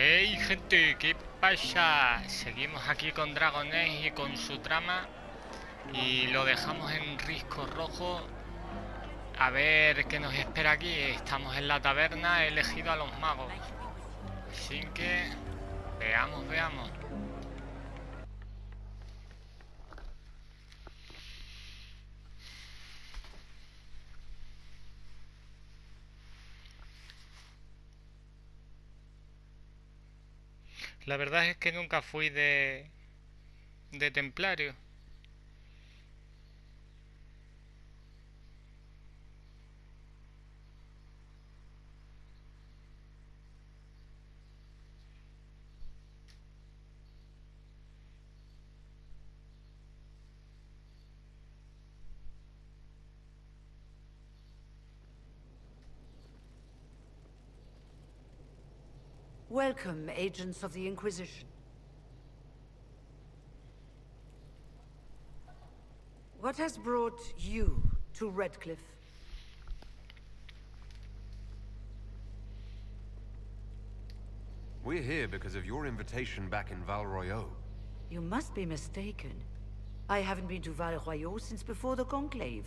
Hey gente, ¿qué pasa? Seguimos aquí con Dragón y con su trama y lo dejamos en risco rojo. A ver qué nos espera aquí. Estamos en la taberna, he elegido a los magos. Así que veamos. La verdad es que nunca fui de templario. Welcome, agents of the Inquisition. What has brought you to Redcliffe? We're here because of your invitation back in Val Royeaux. You must be mistaken. I haven't been to Val Royeaux since before the Conclave.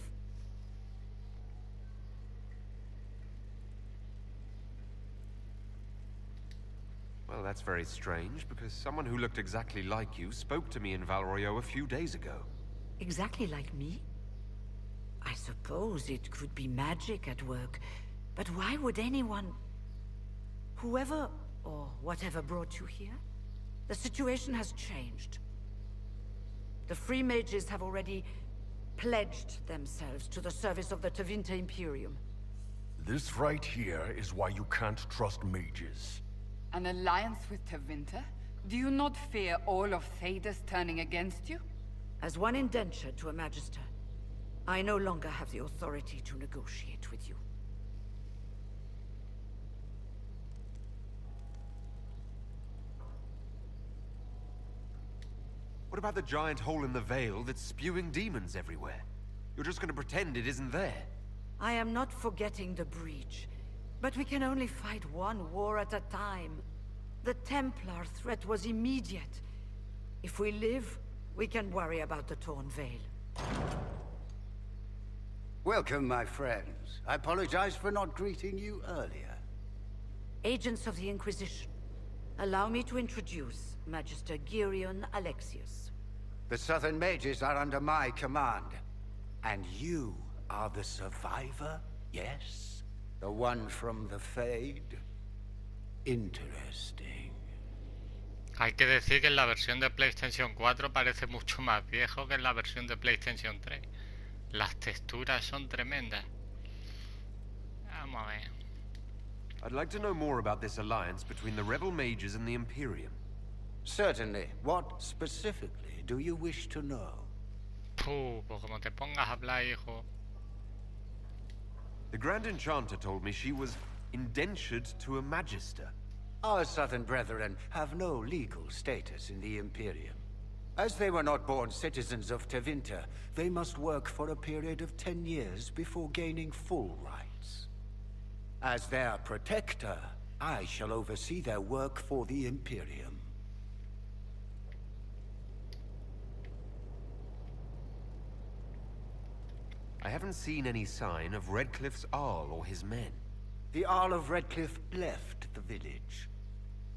Well, that's very strange, because someone who looked exactly like you spoke to me in Val Royeaux a few days ago. Exactly like me? I suppose it could be magic at work, but why would anyone... Whoever or whatever brought you here? The situation has changed. The free mages have already pledged themselves to the service of the Tevinter Imperium. This right here is why you can't trust mages. An alliance with Tevinter? Do you not fear all of Thedas turning against you? As one indentured to a magister, I no longer have the authority to negotiate with you. What about the giant hole in the veil that's spewing demons everywhere? You're just gonna pretend it isn't there? I am not forgetting the breach, but we can only fight one war at a time. The Templar threat was immediate. If we live, we can worry about the torn veil. Welcome, my friends. I apologize for not greeting you earlier. Agents of the Inquisition, allow me to introduce Magister Girion Alexius. The Southern Mages are under my command. And you are the survivor, yes? The one from the Fade? Interesting. Hay que decir que en la versión de PlayStation 4 parece mucho más viejo que en la versión de PlayStation 3. Las texturas son tremendas. Vamos a ver. I'd like to know more about this alliance between the rebel mages and the Imperium. Certainly. What specifically do you wish to know? Pues como te pongas a hablar, hijo. The Grand Enchanter told me she was indentured to a magister. Our Southern brethren have no legal status in the Imperium. As they were not born citizens of Tevinter, they must work for a period of 10 years before gaining full rights. As their protector, I shall oversee their work for the Imperium. I haven't seen any sign of Redcliffe's Arl or his men. The Arl of Redcliffe left the village.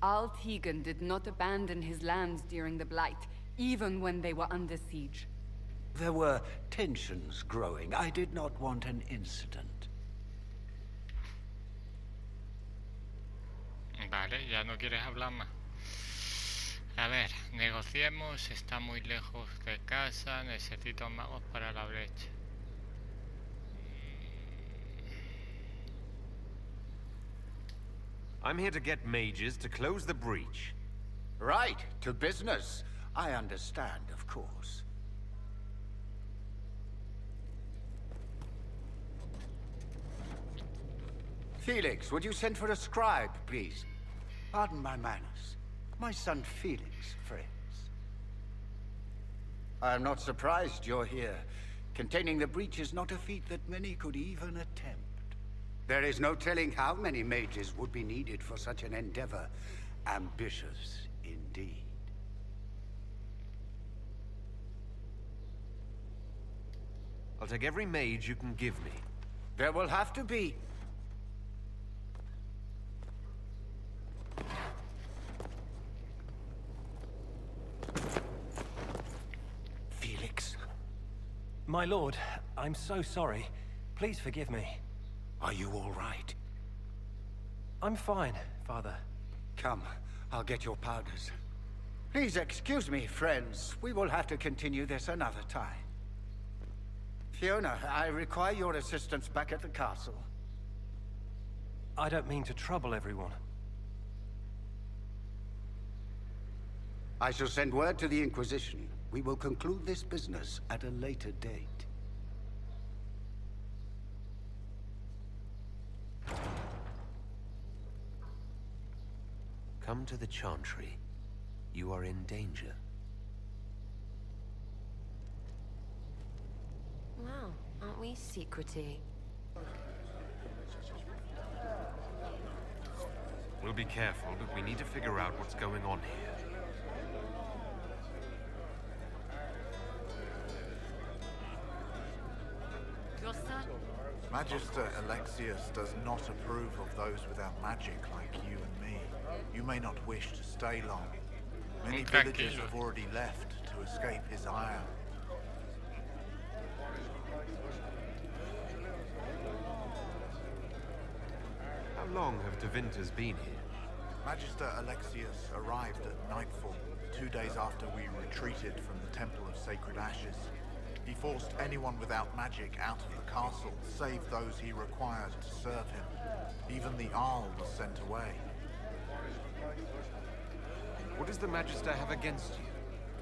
Al Tegan did not abandon his lands during the Blight, even when they were under siege. There were tensions growing. I did not want an incident. Vale, ya no quieres hablar más. A ver, negociemos. Está muy lejos de casa. Necesito magos para la brecha. I'm here to get mages to close the breach. Right, to business. I understand, of course. Felix, would you send for a scribe, please? Pardon my manners. My son Felix, friends. I am not surprised you're here. Containing the breach is not a feat that many could even attempt. There is no telling how many mages would be needed for such an endeavor, Ambitious indeed. I'll take every mage you can give me. There will have to be... Felix? My lord, I'm so sorry. Please forgive me. Are you all right? I'm fine, Father. Come, I'll get your powders. Please excuse me, friends. We will have to continue this another time. Fiona, I require your assistance back at the castle. I don't mean to trouble everyone. I shall send word to the Inquisition. We will conclude this business at a later date. Come to the Chantry. You are in danger. Wow, aren't we secrety? We'll be careful, but we need to figure out what's going on here. Magister Alexius does not approve of those without magic like you and me. You may not wish to stay long. Many villagers have already left to escape his ire. How long have Tevinters been here? Magister Alexius arrived at nightfall, 2 days after we retreated from the Temple of Sacred Ashes. He forced anyone without magic out of the castle, save those he required to serve him. Even the Arl was sent away. What does the Magister have against you?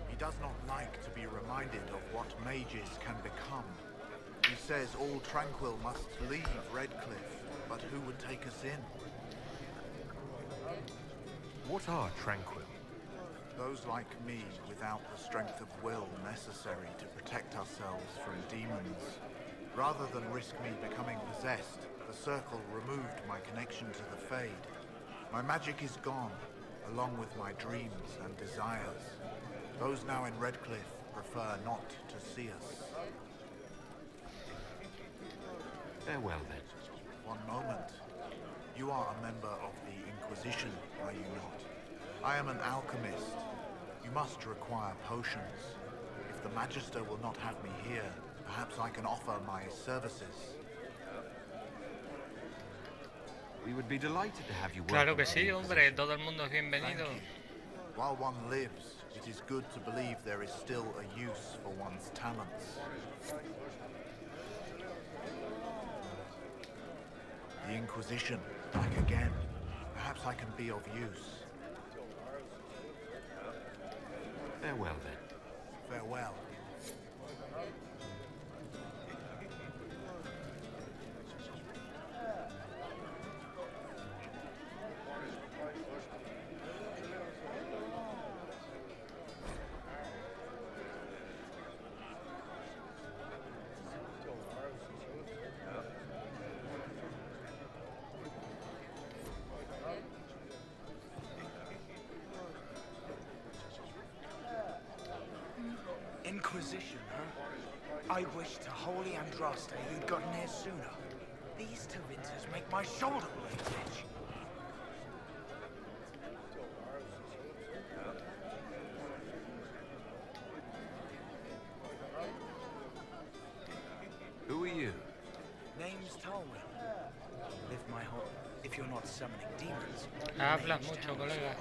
He does not like to be reminded of what mages can become. He says all Tranquil must leave Redcliffe, but who would take us in? What are Tranquil? Those like me without the strength of will necessary to protect ourselves from demons. Rather than risk me becoming possessed, the Circle removed my connection to the Fade. My magic is gone, along with my dreams and desires. Those now in Redcliffe prefer not to see us. Farewell, then. One moment. You are a member of the Inquisition, are you not? I am an alchemist. You must require potions. If the Magister will not have me here, perhaps I can offer my services. We would be delighted to have you work. Claro que sí, hombre, todo el mundo es bienvenido. Thank you. While one lives, it is good to believe there is still a use for one's talents. The Inquisition, back again. Perhaps I can be of use. Farewell, then. Farewell. Inquisition, huh? I wish to Holy Andraste you'd gotten here sooner. These Tevinters make my shoulder blades itch. Who are you? Name's Tolwyn. Live my whole... If you're not summoning demons... Hablas mucho, colega.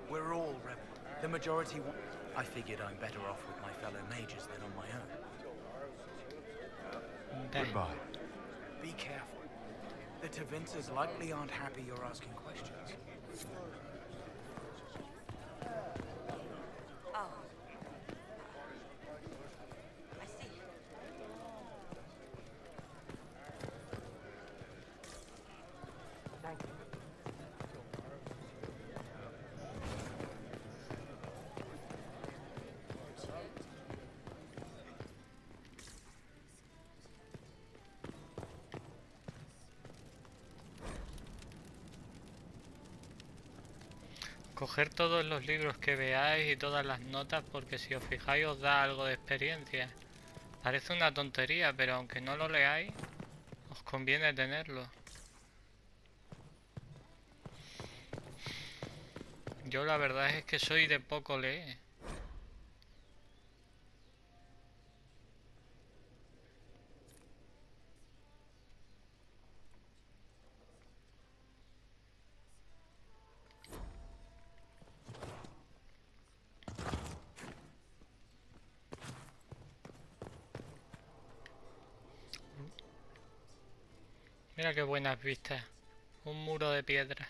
We're all rebels. The majority want... I figured I'm better off with my fellow mages than on my own. Goodbye. Be careful. The Tevinters likely aren't happy you're asking questions. Oh. I see. Thank you. Coger todos los libros que veáis y todas las notas, porque si os fijáis os da algo de experiencia. Parece una tontería, pero aunque no lo leáis, os conviene tenerlo. Yo la verdad es que soy de poco leer. Mira qué buenas vistas. Un muro de piedra.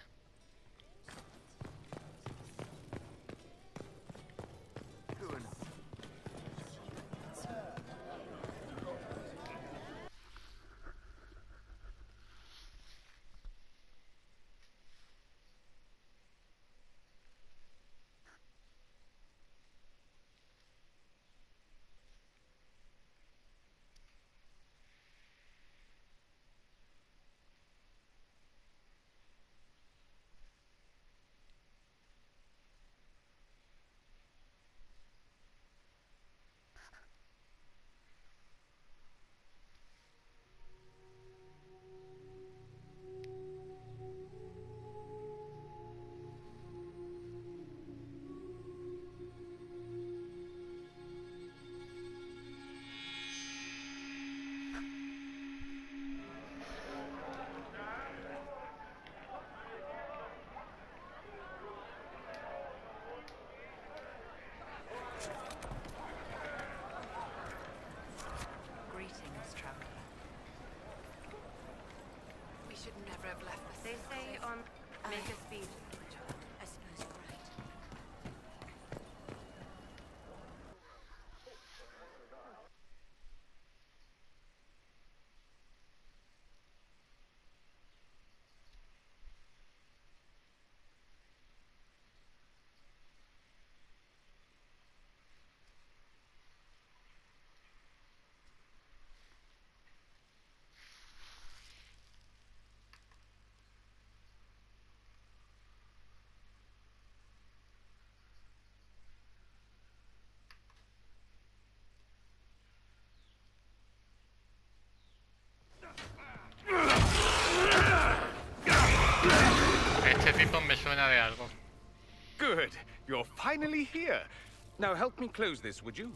Greetings, traveler. We should never have left this. They say on make a speed. I suppose you're right. Este tipo me suena de algo. Good. You're finally here. Now help me close this, would you?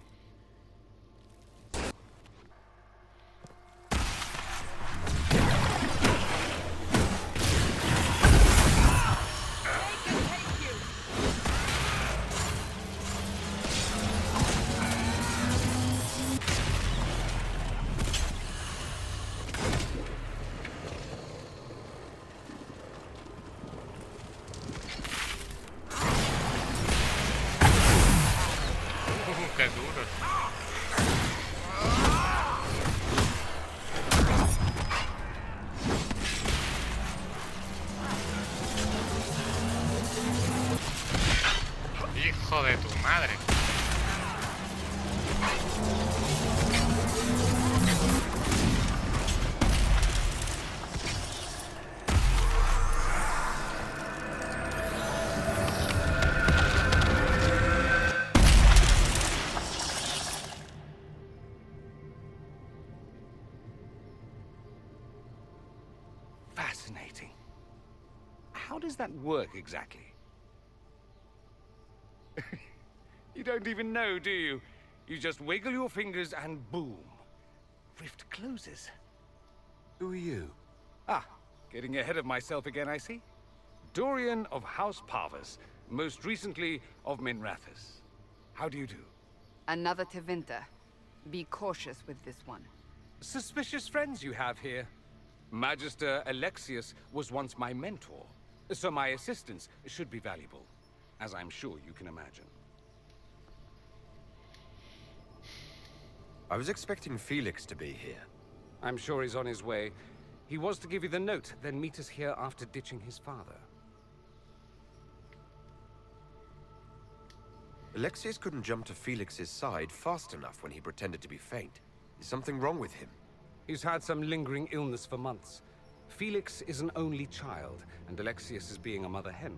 Qué duro. Hijo de tu madre. Fascinating. How does that work exactly? You don't even know, do you? You just wiggle your fingers and boom. Rift closes. Who are you? Ah, getting ahead of myself again, I see. Dorian of House Parvus, most recently of Minrathous. How do you do? Another Tevinter. Be cautious with this one. Suspicious friends you have here. Magister Alexius was once my mentor, so my assistance should be valuable, as I'm sure you can imagine. I was expecting Felix to be here. I'm sure he's on his way. He was to give you the note, then meet us here after ditching his father. Alexius couldn't jump to Felix's side fast enough when he pretended to be faint. Is something wrong with him? He's had some lingering illness for months. Felix is an only child, and Alexius is being a mother hen.